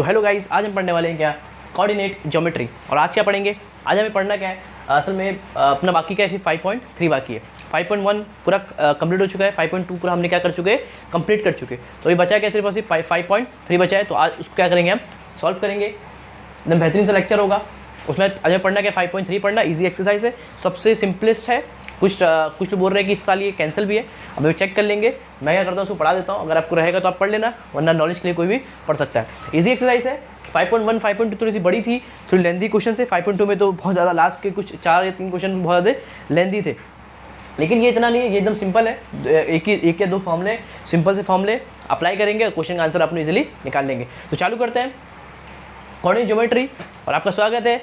तो hello guys, आज हम पढ़ने वाले हैं क्या, कोऑर्डिनेट ज्योमेट्री। और आज क्या पढ़ेंगे, आज हमें पढ़ना क्या है, असल में अपना बाकी क्या है, 5.3 बाकी है। 5.1 पूरा कंप्लीट हो चुका है, 5.2 पूरा हमने क्या कर चुके हैं, कंप्लीट कर चुके। तो ये बचा है क्या, सिर्फ 5.3 बचा है। तो आज उसको क्या करेंगे, हम सॉल्व करेंगे। एकदम बेहतरीन सा लेक्चर होगा। उसमें आज हमें पढ़ना क्या, 5.3 पढ़ना, ईजी एक्सरसाइज है, सबसे सिंपलेस्ट है। कुछ लोग बोल रहे हैं कि इस साल ये कैंसिल भी है, अब हम चेक कर लेंगे। मैं क्या करता हूँ, उसको पढ़ा देता हूँ, अगर आपको रहेगा तो आप पढ़ लेना, वरना नॉलेज के लिए कोई भी पढ़ सकता है। ईजी एक्सरसाइज है। 5.1 5.2 थोड़ी सी बड़ी थी, थोड़ी लेंदी क्वेश्चन थे। 5.2 में तो बहुत ज़्यादा, लास्ट के कुछ 4 या 3 क्वेश्चन बहुत ज़्यादा लेंदी थे, लेकिन ये इतना नहीं है, ये एकदम सिंपल है। एक या दो फॉर्मूले, सिंपल से फॉर्मूले अप्लाई करेंगे, क्वेश्चन का आंसर अपने इजीली निकाल लेंगे। तो चालू करते हैं कोऑर्डिनेट ज्योमेट्री। और आपका स्वागत है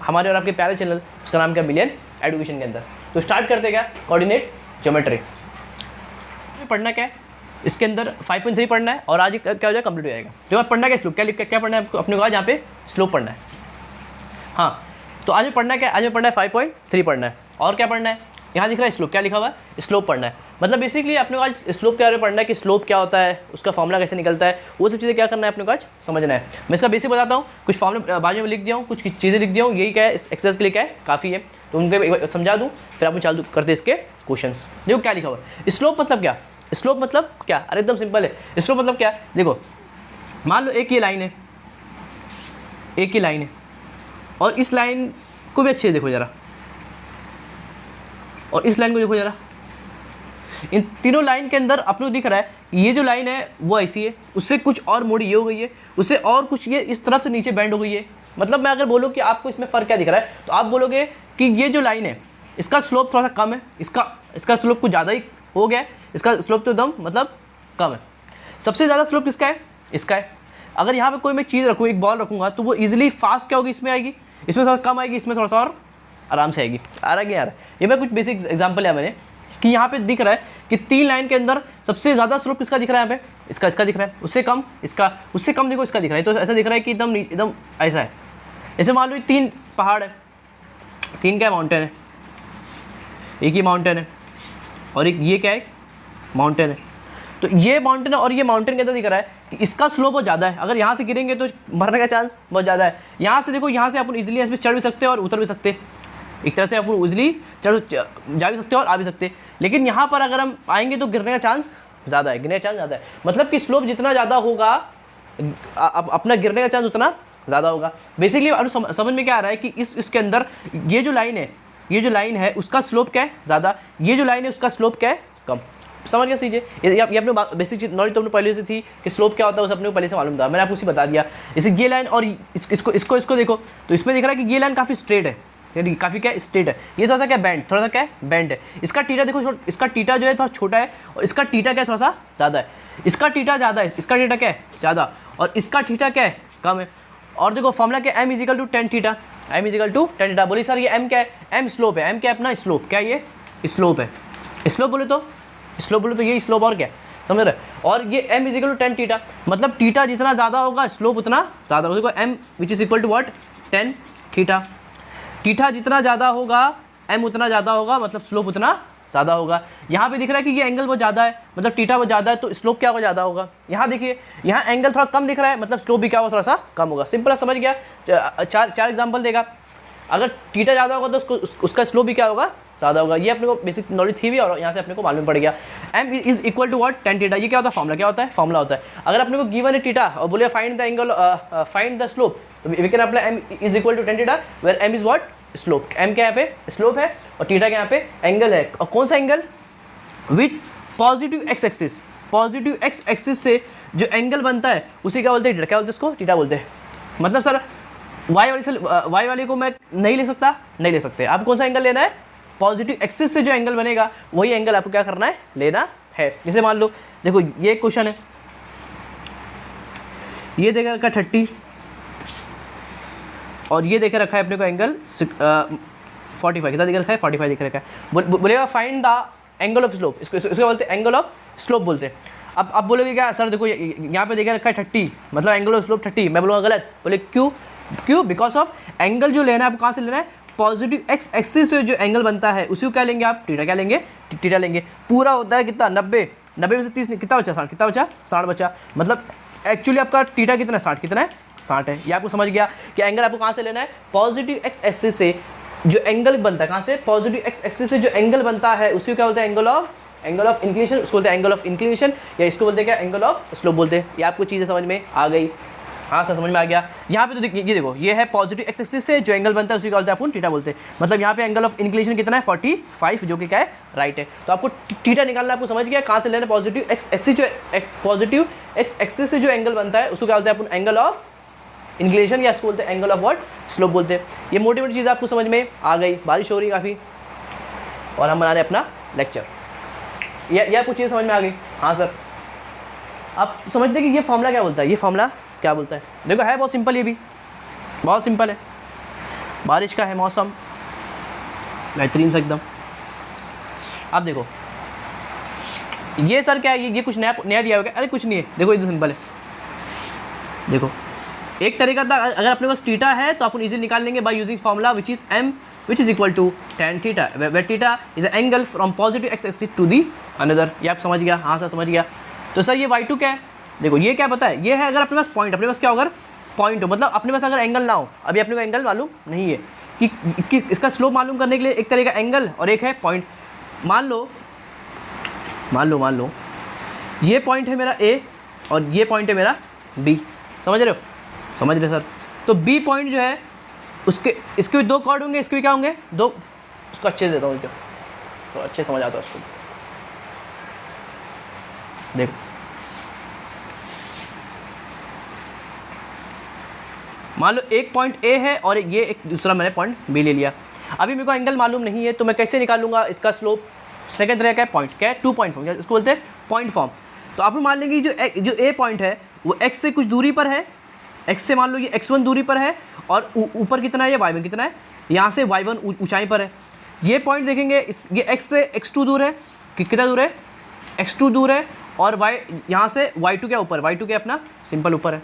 हमारे और आपके प्यारे चैनल, उसका नाम क्या, मिलियन एजुकेशन के अंदर। तो स्टार्ट करते क्या, कोऑर्डिनेट ज्योमेट्री। पढ़ना क्या है, इसके अंदर 5.3 पढ़ना है और आज क्या हो जाएगा, कंप्लीट हो जाएगा। जो आप पढ़ना क्या, स्लोप क्या पढ़ना है आपको, अपने को आज यहाँ पे स्लोप पढ़ना है। हाँ, तो आज पढ़ना क्या है, आज पढ़ना है 5.3 पढ़ना है। और क्या पढ़ना है, यहाँ दिख रहा है स्लोप, क्या लिखा हुआ है, स्लोप पढ़ना है। मतलब बेसिकली अपने को आज स्लोप के बारे में पढ़ना है कि स्लोप क्या होता है, उसका फॉर्मूला कैसे निकलता है, वो सब चीज़ें क्या करना है अपने को आज समझना है। मैं इसका बेसिक बताता हूँ, कुछ फॉर्मूले बाजू में लिख दिया हूँ, कुछ चीज़ें लिख दिया हूँ, यही क्या है एक्सरसाइज के लिए क्या है, काफ़ी है। तो उनको एक बार समझा दूँ, फिर आप चालू करते इसके क्वेश्चंस। देखो क्या लिखा हुआ है, स्लोप मतलब क्या, स्लोप मतलब क्या, अरे एकदम सिंपल है। स्लोप मतलब क्या, देखो मान लो एक ये लाइन है, एक ही लाइन है, और इस लाइन को भी अच्छे से देखो ज़रा, और इस लाइन को देखो ज़रा। इन तीनों लाइन के अंदर अपने को दिख रहा है, ये जो लाइन है वो ऐसी है, उससे कुछ और मोड़ी ये हो गई है, उससे और कुछ ये इस तरफ से नीचे बेंड हो गई है। मतलब मैं अगर बोलूँ कि आपको इसमें फ़र्क क्या दिख रहा है, तो आप बोलोगे कि ये जो लाइन है इसका स्लोप थोड़ा सा कम है, इसका स्लोप कुछ ज़्यादा ही हो गया है, इसका स्लोप तो एकदम मतलब कम है। सबसे ज़्यादा स्लोप किसका है, इसका है। अगर यहाँ पे कोई मैं चीज़ रखूँ, एक बॉल रखूँगा, तो वो ईजिली फास्ट क्या होगी, इसमें आएगी, इसमें थोड़ा कम आएगी, इसमें थोड़ा सा और आराम से आएगी। आ रहा है यार, ये मैं कुछ बेसिक एग्जांपल है मैंने, कि यहाँ पे दिख रहा है कि 3 लाइन के अंदर सबसे ज़्यादा स्लोप किसका दिख रहा है, यहाँ पे इसका दिख रहा है, उससे कम इसका, उससे कम देखो इसका दिख रहा है। तो ऐसा दिख रहा है कि एकदम ऐसा है। ऐसे मान लो 3 पहाड़ है, 3 क्या माउंटेन है, एक ही माउंटेन है, और एक ये क्या है, माउंटेन है। तो ये माउंटेन है और ये माउंटेन के अंदर दिख रहा है कि इसका स्लोप बहुत ज़्यादा है। अगर यहाँ से गिरेंगे तो मरने का चांस बहुत ज़्यादा है। यहाँ से देखो, यहाँ से अपन इजीली इसमें चढ़ भी सकते हैं और उतर भी सकते हैं, एक तरह से अपन इजीली जा भी सकते हैं और आ भी सकते हैं। लेकिन यहाँ पर अगर हम आएंगे तो गिरने का चांस ज़्यादा है, गिरने का चांस ज़्यादा है। मतलब कि स्लोप जितना ज़्यादा होगा, अपना गिरने का चांस उतना ज़्यादा होगा। बेसिकली अब समझ में क्या आ रहा है कि इसके अंदर ये जो लाइन है, ये जो लाइन है उसका स्लोप क्या है, ज़्यादा, ये जो लाइन है उसका स्लोप क्या है, कम। समझ गया सीजिए, ये अपने बेसिक नॉलेज तो अपने पहले से थी कि स्लोप क्या होता है, उसे अपने को पहले से मालूम था, मैंने आपको उसी बता दिया। जैसे ये लाइन और इसको देखो, तो इसमें दिख रहा है कि ये लाइन काफ़ी स्ट्रेट है, यानी काफ़ी क्या स्ट्रेट है, ये थोड़ा सा क्या बैंड, थोड़ा सा क्या है बैंड है। इसका टीटा देखो, इसका टीटा जो है थोड़ा छोटा है, और इसका टीटा क्या है, थोड़ा सा ज़्यादा है। इसका टीटा ज़्यादा है, इसका टीटा क्या है, ज़्यादा, और इसका टीटा क्या है, कम है। और देखो फॉर्मूला क्या, m = tan theta, m = tan theta. बोलिए सर ये m क्या है, m स्लोप है, m क्या है अपना स्लोप, क्या ये स्लोप है। स्लोप बोले तो ये स्लोप, और क्या समझ रहे। और ये m = tan थीटा, मतलब थीटा जितना ज़्यादा होगा स्लोप उतना ज़्यादा होगा। देखो m = tan थीटा, थीटा जितना ज़्यादा होगा m उतना ज़्यादा होगा, मतलब स्लोप उतना ज़्यादा होगा। यहाँ पे दिख रहा है कि ये एंगल बहुत ज़्यादा है, मतलब थीटा बहुत ज़्यादा है, तो स्लोप क्या होगा, ज़्यादा होगा। यहाँ देखिए, यहाँ एंगल थोड़ा कम दिख रहा है, मतलब स्लोप भी क्या होगा, थोड़ा सा कम होगा। सिंपल समझ गया। चार एग्जाम्पल देगा। अगर थीटा ज़्यादा होगा तो उसका स्लोप भी क्या होगा, ज़्यादा होगा। ये अपने को बेसिक नॉलेज थी भी, और यहाँ से अपने को मालूम पड़ गया। m = tan थीटा, ये क्या होता है, फॉर्मूला क्या होता है, फॉर्मूला होता है। अगर अपने को गिवन है थीटा और बोले find the angle, find the slope, तो we can apply m = tan theta, where m is what, slope. m क्या यहाँ पे स्लोप है, और थीटा क्या यहाँ पे एंगल है। और कौन सा angle, with positive x axis, positive x axis से जो एंगल बनता है उसी क्या बोलते हैं, क्या बोलते हैं उसको, थीटा बोलते हैं। मतलब सर y वाले को मैं नहीं ले सकता, नहीं ले सकते। आप कौन सा एंगल लेना है, पॉजिटिव एक्सिस से जो एंगल बनेगा वही एंगल आपको क्या करना है, लेना है। जैसे मान लो देखो ये क्वेश्चन है, ये देखा रखा 30, और ये देखे रखा है अपने को एंगल 45, कितना दिखा रखा है, 45 दिख रखा है। बोलेगा find the angle of slope, इसको बोलते हैं एंगल ऑफ स्लोप बोलते हैं। अब बोलोगे क्या सर, देखो यहाँ पे देखा रखा है 30, मतलब एंगल ऑफ स्लोप 30, मैं बोलूँगा गलत। बोले क्यों, बिकॉज ऑफ एंगल जो लेना है आपको कहाँ से लेना है, पॉजिटिव x एक्सिस से जो एंगल बनता है उसी को क्या लेंगे आप, थीटा क्या लेंगे, थीटा लेंगे। पूरा होता है कितना, 90 में से 30 कितना बचा, 60, कितना बचा, 60 बचा। मतलब एक्चुअली आपका थीटा कितना है, 60 कितना है, 60 है। ये आपको समझ गया कि एंगल आपको कहाँ से लेना है, पॉजिटिव एक्स एक्सिस से जो एंगल बनता है, कहाँ से, पॉजिटिव एक्स एक्सिस से जो एंगल बनता है उसी को क्या बोलते हैं, एंगल ऑफ इंक्लिनेशन, उसको बोलते हैं एंगल ऑफ इंक्लिनेशन, या इसको बोलते हैं क्या, एंगल ऑफ स्लोप बोलते हैं। ये आपको चीज़ें समझ में आ गई, हाँ सर समझ में आ गया। यहाँ पे तो ये देखो, ये है पॉजिटिव एक्स एक्सिस से जो एंगल बनता है उसी का बोलते हैं अपन थीटा बोलते हैं। मतलब यहाँ पे एंगल ऑफ इंक्लिनेशन कितना है, 45, जो कि क्या है, राइट है। तो आपको थीटा निकालना, आपको समझ गया कहाँ से लेना, पॉजिटिव एक्स एक्सिस, जो पॉजिटिव एक्स एक्सिस से जो एंगल बनता है उसको क्या बोलते हैं अपन, एंगल ऑफ इंक्लिनेशन, या इसको बोलते हैं एंगल ऑफ व्हाट, स्लोप बोलते हैं। ये मोटी मोटी चीज़ आपको समझ में आ गई। बारिश हो रही है काफ़ी और हम बना रहे अपना लेक्चर, यह कुछ चीज़ समझ में आ गई। हाँ सर, आप समझते कि ये फॉर्मूला क्या बोलता है, ये फॉर्मूला क्या बोलता है। देखो है बहुत सिंपल, ये भी बहुत सिंपल है। बारिश का है मौसम, बेहतरीन से एकदम। आप देखो ये सर क्या है, ये कुछ नया दिया होगा, अरे कुछ नहीं है, देखो ये तो सिंपल है। देखो एक तरीका था, अगर अपने पास थीटा है तो अपन इजीली निकाल लेंगे bye using formula which is m which is equal to tan theta where theta is an angle from positive x axis to the another। ये आप समझ गया, हाँ सर समझ गया। तो सर ये y2 क्या है, देखो ये क्या पता है, ये है अगर अपने पास पॉइंट, अपने पास क्या होगा, पॉइंट हो, मतलब अपने पास अगर एंगल ना हो, अभी अपने को एंगल मालूम नहीं है कि इसका स्लोप मालूम करने के लिए एक तरीका एंगल और एक है पॉइंट। मान लो ये पॉइंट है मेरा A और ये पॉइंट है मेरा B, समझ रहे हो, समझ रहे सर। तो B पॉइंट जो है उसके, इसके भी दो कॉर्ड होंगे, इसके भी क्या होंगे, दो। उसको अच्छे से देता हूँ तो अच्छे समझ आता है उसको। देखो मान लो एक पॉइंट A है और ये एक दूसरा मैंने पॉइंट B ले लिया। अभी मेरे को एंगल मालूम नहीं है तो मैं कैसे निकालूंगा इसका स्लोप, सेकंड तरह का पॉइंट क्या है, 2 पॉइंट फॉर्म, इसको बोलते हैं पॉइंट फॉर्म। तो आप मान लेंगे जो A पॉइंट है वो x से कुछ दूरी पर है, x से मान लो ये x1 दूरी पर है और ऊपर कितना है, ये y1 कितना है, यहाँ से y1 ऊंचाई पर है। ये पॉइंट देखेंगे ये x से x2 दूर है, कितना दूर है, x2 दूर है, और y यहाँ से y2 क्या ऊपर, y2 क्या अपना सिंपल ऊपर है।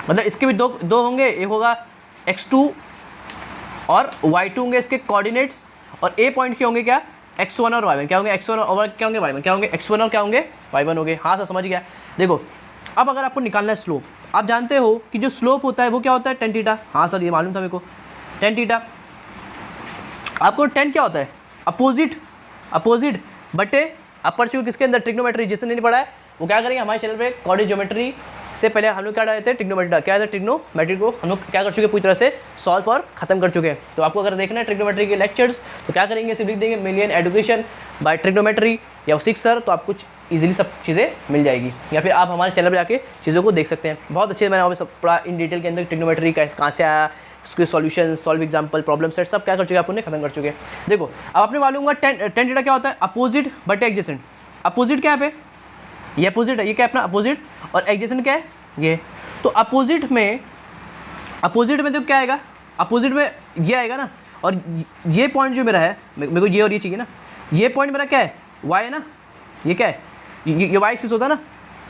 मतलब इसके भी दो होंगे, एक होगा x2 और y2 होंगे इसके कोऑर्डिनेट्स, और A पॉइंट के होंगे क्या, x1 और y1 क्या होंगे, x1 और क्या होंगे, y1 क्या होंगे, x1 और क्या होंगे, y1 होंगे। हाँ सर समझ गया। देखो अब अगर आपको निकालना है स्लोप, आप जानते हो कि जो स्लोप होता है वो क्या होता है, tan थीटा। हाँ सर ये मालूम था मेरे को, tan थीटा। आपको tan क्या होता है, अपोजिट बटे अपर चूंकि किसके अंदर, ट्रिग्नोमेट्री। जिसने नहीं पढ़ा है वो क्या करेंगे, हमारे चैनल पे कोऑर्डिनेट ज्योमेट्री से पहले हम लोग क्या डाले थे, ट्रिग्नोमेट्री क्या है, ट्रिग्नोमेट्री को हम लोग क्या कर चुके हैं, पूरी तरह से सॉल्व और खत्म कर चुके हैं। तो आपको अगर देखना है ट्रिग्नोमेट्री के लेक्चर्स तो क्या करेंगे, सिर्फ लिख देंगे मिलियन एजुकेशन बाय ट्रिग्नोमेट्री या 6 सर, तो आपको इजीली सब चीज़ें मिल जाएगी, या फिर आप हमारे चैनल पर जाके चीज़ों को देख सकते हैं। बहुत अच्छे मैंने वहाँ पे सब पूरा इन डिटेल के अंदर ट्रिग्नोमेट्री का कहाँ से आया, उसके solution, solve example, problem set सब क्या कर चुके हैं, आपने खत्म कर चुके हैं। देखो अब आपने मालूम होगा tan थीटा क्या होता है, अपोजिट बटे एडजेसेंट। अपोजिट क्या है पे, ये अपोजिट है, ये क्या है अपना अपोजिट, और एडजेसेंट क्या है ये। तो अपोजिट में तो क्या आएगा, अपोजिट में ये आएगा ना, और ये पॉइंट जो मेरा है, मेरे को ये और ये चाहिए ना, ये पॉइंट मेरा क्या है, y है ना, ये क्या है, ये y एक्सिस होता है ना,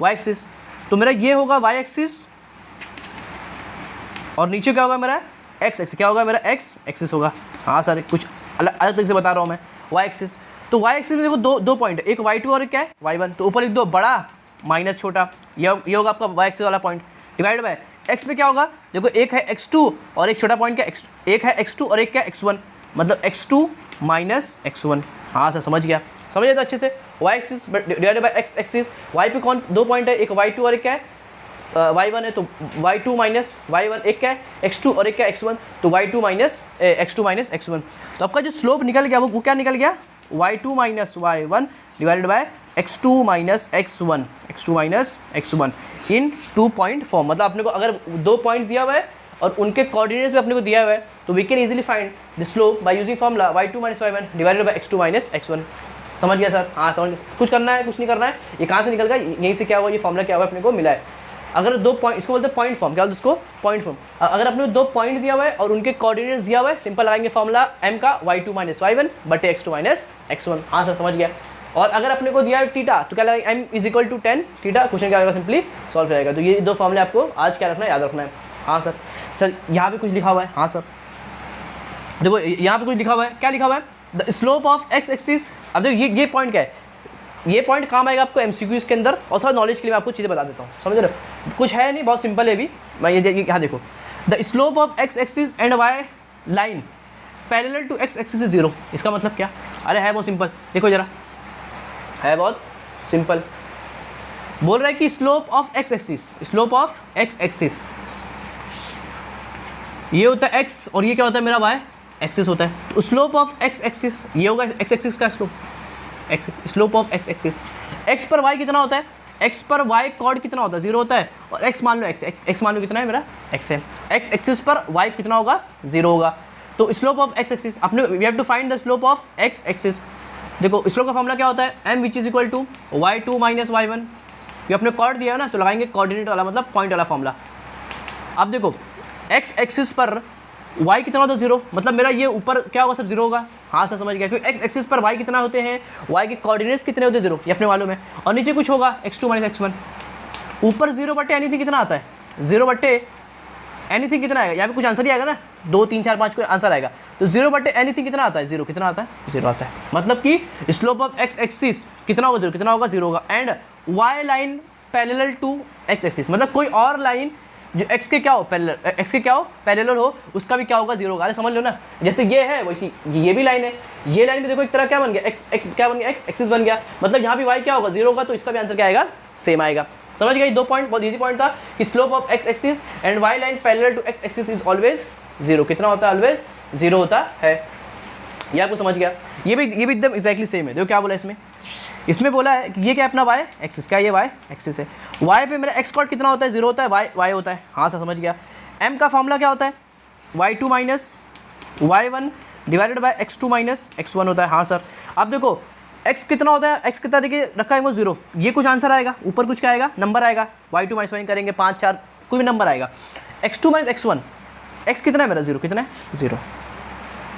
y एक्सिस। तो मेरा ये होगा y एक्सिस और नीचे क्या होगा मेरा x एक्सिस, क्या होगा मेरा x एक्सिस होगा। हाँ सर कुछ अलग तरीके से बता रहा हूँ मैं, y एक्सिस। तो y एक्सिस में देखो दो पॉइंट है, एक y2 और एक क्या है y1। तो ऊपर लिख दो बड़ा माइनस छोटा, ये होगा आपका y एक्सिस वाला पॉइंट, डिवाइड बाय x पे क्या होगा, देखो एक है x2 और एक छोटा पॉइंट क्या एक है x2 और एक क्या x1, मतलब x2 माइनस x1। हाँ सर समझ गया, समझ गया तो अच्छे से। y axis divided by x axis, y पे कौन दो पॉइंट है, एक y2 और एक क्या है y1 है, तो y2 माइनस y1, एक क्या है x2 और एक क्या है x1, तो y2 minus x2 minus x1। तो आपका जो स्लोप निकल गया वो क्या निकल गया, y2 minus y1 divided by x2 minus x1 in 2 point form. मतलब अपने को अगर 2 पॉइंट दिया हुआ है और उनके कोऑर्डिनेट्स भी अपने को दिया हुआ है, तो we can easily find the slope by using formula y2 minus y1 divided by x2 minus x1। समझ गया सर, हाँ समझ गया। कुछ करना है, कुछ नहीं करना है, ये कहाँ से निकल गया, यहीं से क्या हुआ, ये फॉर्मूला क्या हुआ अपने को मिला है। अगर 2 पॉइंट, इसको बोलते हैं पॉइंट फॉर्म, क्या बोलते हैं उसको, पॉइंट फॉर्म। अगर अपने को 2 पॉइंट दिया हुआ है और उनके कोऑर्डिनेट्स दिया हुआ है, सिंपल लगाएंगे फॉर्मूला m का y2 माइनस y1 बटे x2 माइनस x1। हाँ सर समझ गया। और अगर अपने को दिया है थीटा तो क्या लगेगा, m is equal to tan theta, question क्या होगा, सिंपली सॉल्व हो जाएगा। तो ये 2 फॉर्मूले आपको आज क्या रखना है, याद रखना है। हाँ सर यहाँ पे कुछ लिखा हुआ है। हाँ सर देखो यहाँ पे कुछ लिखा हुआ है, क्या लिखा हुआ है, the slope of x axis. अब देखो ये पॉइंट क्या है, ये पॉइंट काम आएगा आपको एमसीक्यूज के अंदर, और थोड़ा नॉलेज के लिए मैं आपको चीज़ें बता देता हूँ, समझ रहे हो, कुछ है नहीं, बहुत सिंपल है भी। मैं ये यहाँ देखो, the slope of X axis and Y line parallel to X axis is 0। इसका मतलब क्या? अरे है बहुत सिंपल, देखो जरा, है बहुत सिंपल। बोल रहा है कि slope of X axis, slope of X axis ये होता है एक्स, और ये क्या होता है मेरा वाई एक्सिस होता है। तो स्लोप ऑफ एक्स एक्सिस ये होगा एक्स एक्सिस का slope, x slope of X axis. X पर वाई कितना होता है? एक्स पर वाई कॉर्ड कितना होता है? 0 होता है, और एक्स मान लो एक्स मान लो कितना है मेरा एक्स है। एक्स एक्सिस पर वाई कितना होगा? 0 होगा। तो स्लोप ऑफ एक्स एक्सिस अपने we have to find the slope of X axis. देखो स्लोप का फॉर्मूला क्या होता है? m which is equal to y2 minus y1। ये अपने कॉर्ड दिया है ना, तो लगाएंगे कोऑर्डिनेट वाला, मतलब पॉइंट वाला फॉर्मूला। अब देखो एक्स एक्सिस पर y कितना होता है? 0, मतलब मेरा ये ऊपर क्या होगा? सब 0 होगा। हाँ सर समझ गया, क्योंकि एक्स एक्सिस पर y कितना होते हैं, y के कोऑर्डिनेट्स कितने होते हैं? 0, ये अपने मालूम है। और नीचे कुछ होगा x2 माइनस x1। ऊपर 0 बटे एनीथिंग कितना आता है? 0 बटे एनीथिंग कितना आएगा? यहाँ पे कुछ आंसर ही आएगा ना, 2 3 4 5 कोई आंसर आएगा। तो 0 बटे एनीथिंग कितना आता है? 0 कितना आता है? 0 आता है। मतलब कि स्लोप ऑफ एक्स एक्सिस कितना होगा? 0 कितना होगा? 0 होगा। And Y line parallel to X axis, मतलब कोई और लाइन जो एक्स के क्या हो पैरेलल, एक्स के क्या हो पैरेलल हो, उसका भी क्या होगा? 0 होगा। अरे समझ लो ना, जैसे ये है वैसी ये भी लाइन है। ये लाइन भी देखो एक तरह क्या बन गया, एक्स क्या बन गया? एक्स एक्सिस बन गया। मतलब यहाँ भी वाई क्या होगा? 0 होगा, तो इसका भी आंसर क्या आएगा? सेम आएगा। समझ गए? 2 पॉइंट बहुत इजी पॉइंट था कि slope of X axis and Y line parallel to X axis is always 0। कितना होता है? ऑलवेज 0 होता है। ये आपको समझ गया? ये भी एकदम एक्जैक्टली सेम है। देखो क्या बोला इसमें बोला है कि ये क्या है अपना वाई एक्सिस, क्या ये वाई एक्सिस है। वाई पे मेरा एक्स कॉर्ड कितना होता है? 0 होता है, वाई होता है। हाँ सर समझ गया। एम का फॉर्मूला क्या होता है? y2 minus y1 divided by x2 minus x1 होता है। हाँ सर। अब देखो x कितना होता है? x कितना देखिए रखा है वो 0, ये कुछ आंसर आएगा, ऊपर कुछ क्या आएगा? नंबर आएगा। y2 माइनस y करेंगे 5 4 कोई भी नंबर आएगा। x2 माइनस x1, x कितना है मेरा? 0 कितना है? 0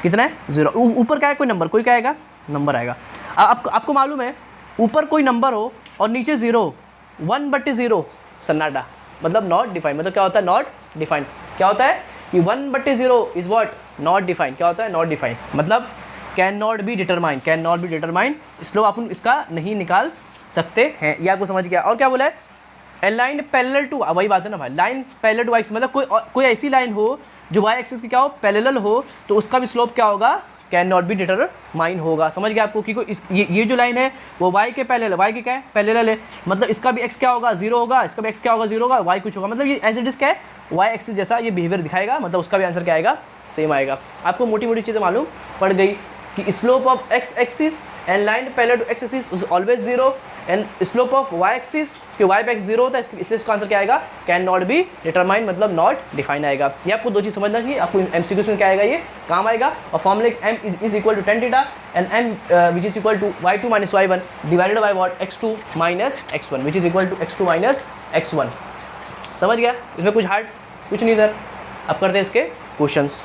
कितना है? 0। ऊपर क्या है? कोई नंबर, कोई क्या आएगा? नंबर आएगा। आपको मालूम है ऊपर कोई नंबर हो और नीचे 0, 1/0 सन्नाटा, मतलब नॉट डिफाइंड। मतलब क्या होता है? Not defined. क्या होता है कि 1/0 इज व्हाट? Not defined. क्या होता है? नॉट डिफाइंड, मतलब can not be determine, can not be determine. इसलिए आप इसका नहीं निकाल सकते हैं। ये आपको समझ गया? और क्या बोला है? ए लाइन पैरेलल टू, वही बात है ना भाई, लाइन पैरेलल टू एक्स, मतलब कोई ऐसी लाइन हो जो वाई एक्सिस की क्या हो? पैरेलल हो, तो उसका भी स्लोप क्या होगा? कैन नॉट बी डिटरमाइन होगा। समझ गया आपको? कि ये जो लाइन है वो y के पैरेलल, y के क्या है? पैरेलल है, मतलब इसका भी x क्या होगा? 0 होगा, इसका भी x क्या होगा? 0 होगा, y कुछ होगा। मतलब ये एज इट इज क्या है? y एक्सिस जैसा ये बिहेवियर दिखाएगा, मतलब उसका भी आंसर क्या आएगा? सेम आएगा। आपको मोटी मोटी चीज़ें मालूम पड़ गई कि slope of X axis and line parallel to X axis is always 0, and slope of y axis कि y पे x 0 होता है, इसलिए इसका आंसर क्या आएगा? कैन नॉट बी डिटरमाइन, मतलब नॉट डिफाइन आएगा। ये आपको 2 चीज़ समझना चाहिए। आपको MCQ में क्या आएगा? ये काम आएगा। और formula m is equal to tan theta and m which is equal to y2 minus y1 divided by what? x2 minus x1 which is equal to x2 minus x1। समझ गया? इसमें कुछ हार्ड कुछ नहीं सर। अब करते हैं इसके क्वेश्चंस।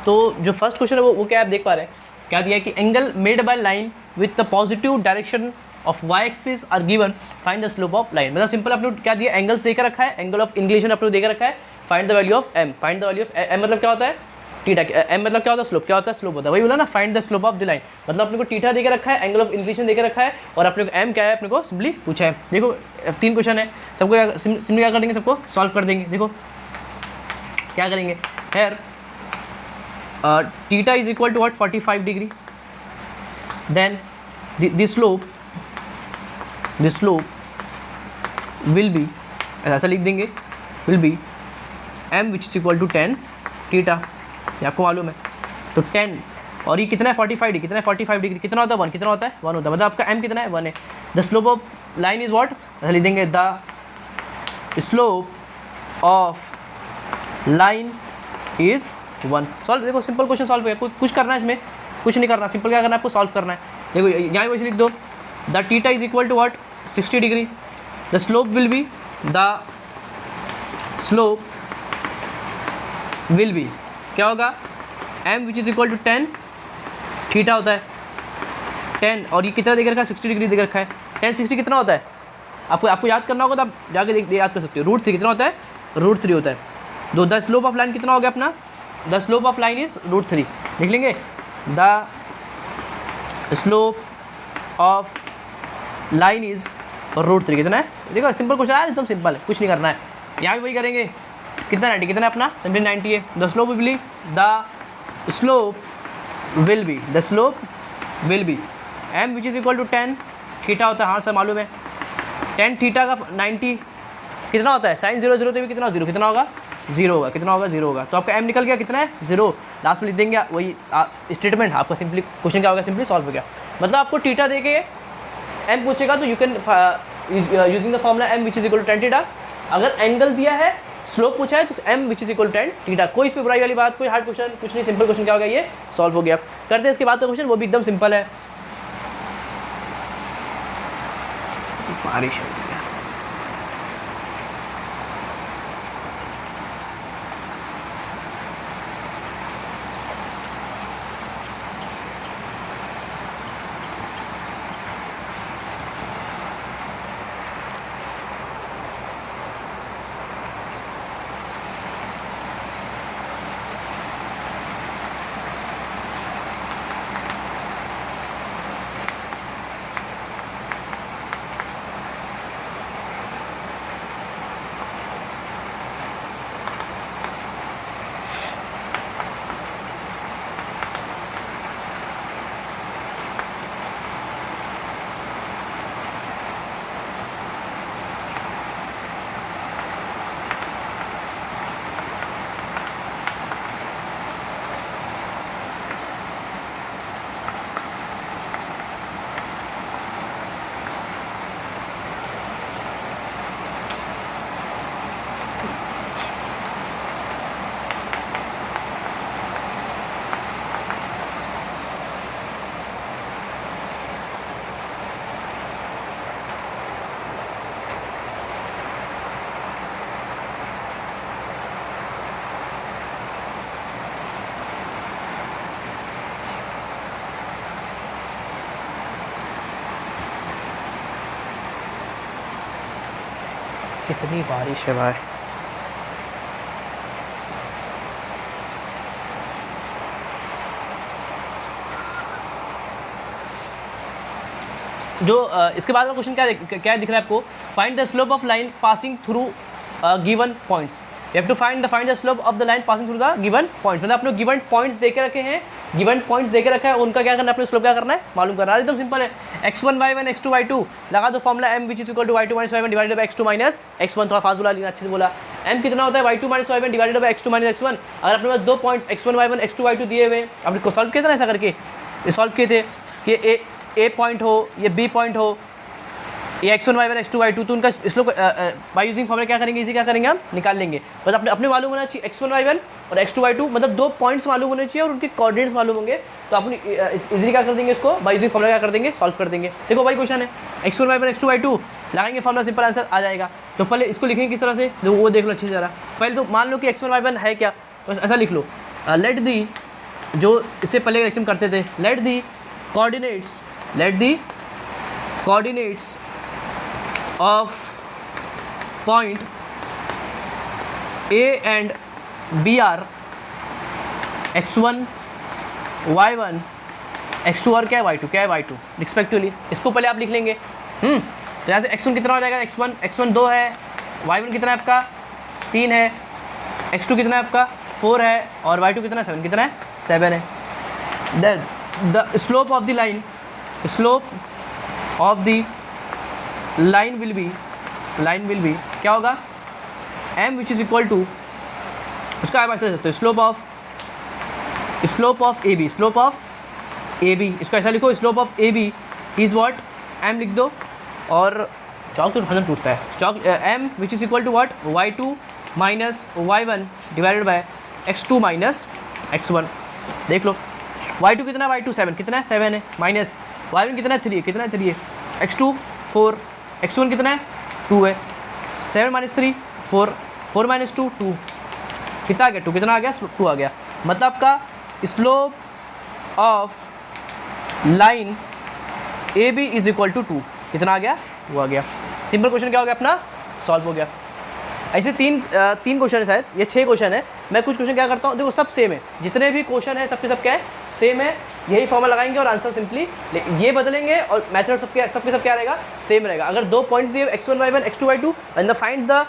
तो जो फर्स्ट क्वेश्चन है वो क्या आप देख पा रहे हैं? क्या दिया है कि angle made by line with the positive direction of y axis are given, find the slope of line. मतलब सिंपल आपने क्या दिया? एंगल से रखा है, एंगल ऑफ इंक्लिनेशन आपने देकर रखा है। Find the value of m, find the value of m मतलब क्या होता है? टीटा। एम मतलब क्या होता है? स्लोप। क्या होता है? स्लोप होता है। वही बोला ना, find the slope of the line, मतलब अपने को टीटा देकर रखा है, एंगल ऑफ इंक्लिनेशन देकर रखा है, और अपने को एम क्या है अपने को सिंपली पूछा है। देखो 3 क्वेश्चन है, सबको सिंपली क्या कर देंगे? सबको सॉल्व कर देंगे। देखो क्या करेंगे? Here theta is equal to what? 45 degree. Then the slope will be, ऐसा लिख देंगे, will be m which is equal to tan theta। ये आपको मालूम है। तो 10 और ये कितना है? 45 डिग्री। कितना है? 45 डिग्री। कितना होता है? 1। कितना होता है? 1 होता है। मतलब आपका m कितना है? 1 है। The slope of line is what? ऐसा लिख देंगे, the slope of line is 1। Solve. देखो सिंपल क्वेश्चन सॉल्व है। कुछ करना है इसमें? कुछ नहीं करना। सिंपल क्या करना है आपको? सॉल्व करना है। देखो यहाँ वैसे लिख दो, the theta is equal to what? 60 degree. The slope will be, the slope will be क्या होगा? m which is equal to 10 theta होता है। 10 और ये कितना देकर रखा है? 60 डिग्री देकर रखा है। 10 60 कितना होता है? आपको याद करना होगा, तो आप जाके याद कर सकते हो। √3 कितना होता है? √3 होता है। 2 द स्लोप ऑफ लाइन कितना हो गया अपना? The slope of line is √3, लिख लेंगे the slope of line is √3 कितना है, देखो सिंपल क्वेश्चन है, एकदम सिंपल है, कुछ नहीं करना है। यहाँ भी वही करेंगे, कितना 90, कितना है अपना सिंपली 90 है। The slope will be the slope will be m which is equal to 10 theta होता है, हाँ सर मालूम है, 10 थीटा का 90 कितना होता है, साइन 0 0 तो भी कितना 0, कितना होगा 0 होगा, कितना होगा 0 होगा, तो आपका m निकल गया कितना है 0, लास्ट में लिख देंगे वही स्टेटमेंट, आपका सिंपली क्वेश्चन क्या होगा, सिंपली सॉल्व हो गया। मतलब आपको थीटा दे के m पूछेगा तो you can using the formula m which is equal to 10 theta, अगर एंगल दिया है स्लोप पूछा है तो m which is equal to 10 theta, कोई इस पर बुराई वाली बात, कोई हार्ड क्वेश्चन कुछ नहीं, सिंपल क्वेश्चन क्या होगा, ये सॉल्व हो गया। करते हैं इसके बाद का क्वेश्चन, वो भी एकदम सिंपल है। बारिश हो गई है। कितनी बारिश है भाई, जो इसके बाद का क्वेश्चन क्या दिख रहा है आपको, find the slope of line passing through given points, you have to find the slope of the line passing through the given points, मतलब आपने गिवन पॉइंट्स देके रखे हैं, गिवन पॉइंट्स देके रखा है, उनका क्या करना है, अपने स्लोप क्या करना है मालूम करना है, एकदम सिंपल है। x1 y1 x2 y2 लगा दो formula m which is equal to y2 minus y1 divided by x2 minus x1, थोड़ा फास्ट बोला लेकिन अच्छे से बोला, m कितना होता है y2 minus y1 divided by x2 minus x1, अगर अपने पास दो points x1 y1 x2 y2 दिए हुए, आपने को सॉल्व किया था ना ऐसा करके, ये सॉल्व किए थे कि ए पॉइंट हो, ये बी पॉइंट हो, ये x1 y1 x2 y2, तो उनका स्लोप बाय यूजिंग फॉर्मूला क्या करेंगे, इसी क्या करेंगे हम निकाल लेंगे, बस अपने मालूम होना चाहिए x1 y1 और x2 y2, मतलब दो पॉइंट्स मालूम होने चाहिए और उनके कोऑर्डिनेट्स मालूम होंगे, तो अपनी इजीली क्या कर देंगे, इसको बाय यूजिंग फॉर्मूला क्या कर देंगे, सॉल्व कर देंगे। देखो भाई क्वेश्चन है x1 y1 x2 y2 लगाएंगे फॉर्मूला, सिंपल आंसर आ जाएगा। तो पहले इसको लिखेंगे किस तरह से, जो वो देख लो अच्छे से जरा, पहले तो मान लो कि x1 y1 है क्या, बस ऐसा लिख लो, लेट दी, जो इससे पहले लेक्चर करते थे, let the coordinates of point A and B are x1 y1 x2 और क्या है y2 रिस्पेक्टिवली, इसको पहले आप लिख लेंगे। तो यहाँ से x1 कितना हो जाएगा, x1 2 है, y1 कितना है आपका 3 है, x2 कितना है आपका 4 है, और y2 कितना है 7, कितना है 7 है। Then the slope of the line will be क्या होगा, m which is equal to, उसका आप ऐसा सकते हो, स्लोप ऑफ ए बी, इसको ऐसा लिखो, slope of A B is what, m लिख दो, और चौक तो हजम टूटता है, चौक m which is equal to what, y2 minus y1 divided by x2 minus x1, देख लो y2 कितना है, y2 7, कितना है 7 है, माइनस y1 कितना है 3 है, कितना है 3 है, x2 4, x1 कितना है 2 है, 7 माइनस 3 4, 4 माइनस 2 2, कितना आ गया 2, कितना आ गया 2 आ गया, मतलब आपका slope of line A B is equal to 2, कितना आ गया, वो आ गया। सिंपल क्वेश्चन क्या हो गया अपना, सॉल्व हो गया। ऐसे तीन क्वेश्चन है शायद, ये 6 क्वेश्चन है, मैं कुछ क्वेश्चन क्या करता हूँ, देखो सब सेम है, जितने भी क्वेश्चन है सबके सब क्या है, सेम है, यही फॉर्मूला लगाएंगे और आंसर सिंपली ये बदलेंगे और मेथड सबके सब क्या रहेगा, सेम रहेगा। अगर 2 पॉइंट्स दिए x1 y1 x2 y2 and the find the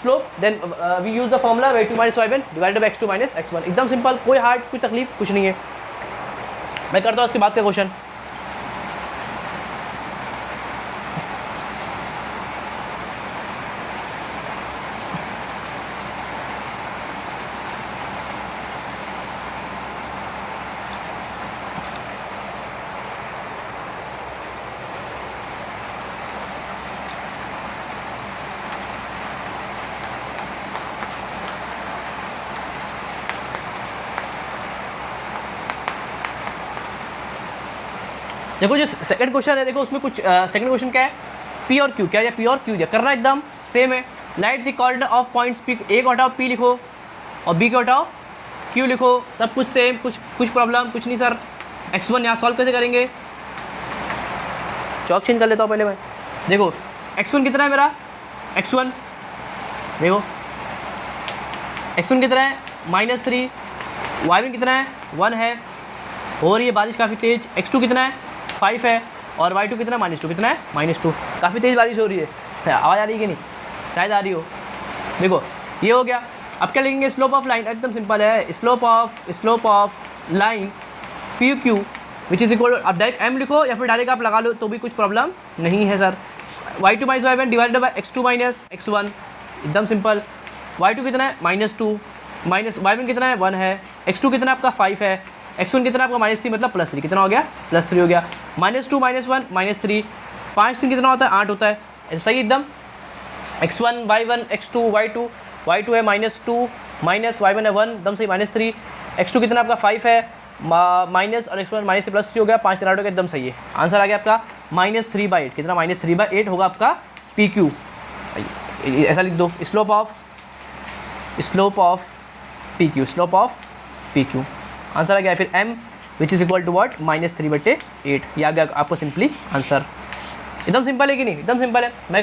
slope, then we use the formula y2 minus y1 divided by x2 minus x1। एकदम सिंपल, कोई हार्ड, कोई तकलीफ कुछ नहीं है। मैं करता हूँ उसके बाद का क्वेश्चन। देखो जो सेकंड क्वेश्चन है, देखो उसमें कुछ सेकंड क्वेश्चन क्या है, पी और क्यू, क्या है पी और क्यू दिया, करना एकदम सेम है। Write the coordinate of points P, A को हटाओ पी लिखो और बी को हटाओ क्यू लिखो, सब कुछ सेम, कुछ प्रॉब्लम कुछ नहीं सर। x1 यहाँ सॉल्व कैसे करेंगे, चौक चेंज कर लेता हूँ पहले मैं। देखो x1 कितना है मेरा, x1 देखो x1 कितना है -3, y1 कितना है 1 है, हो रही है बारिश काफ़ी तेज़, x2 कितना है 5 है और y2 कितना है -2, कितना है -2। काफ़ी तेज़ बारिश हो रही है, आवाज़ आ रही है कि नहीं, शायद आ रही हो। देखो ये हो गया। अब क्या लिखेंगे, स्लोप ऑफ लाइन, एकदम सिंपल है, slope of line P Q which is equal, आप डायरेक्ट m लिखो या फिर डायरेक्ट आप लगा लो तो भी कुछ प्रॉब्लम नहीं है sir. y2 minus y1 divided by x2 minus x1, एकदम सिंपल। y2 कितना है -2 माइनस y1 कितना है 1 है, x2 कितना है आपका 5 है, x1 कितना आपका -3 मतलब +3, कितना हो गया +3 हो गया। -2 -1 -3, 5 3 कितना होता है 8 होता है, सही एकदम। x1 y1 x2 y2 है -2 माइनस y1 है 1, एकदम सही, -3, x2 कितना आपका 5 है माइनस और x1 माइनस से +3 हो गया, 5 3 8 हो गया, एकदम सही है। आंसर आ गया आपका -3/8, कितना -3/8 होगा आपका पी क्यू। ऐसा लिख दो, slope of P Q, slope of P Q. Answer आ गया फिर m which is equal to what -3/8, ये आ गया आपको सिंपली आंसर। एकदम सिंपल है कि नहीं, एकदम सिंपल है। मैं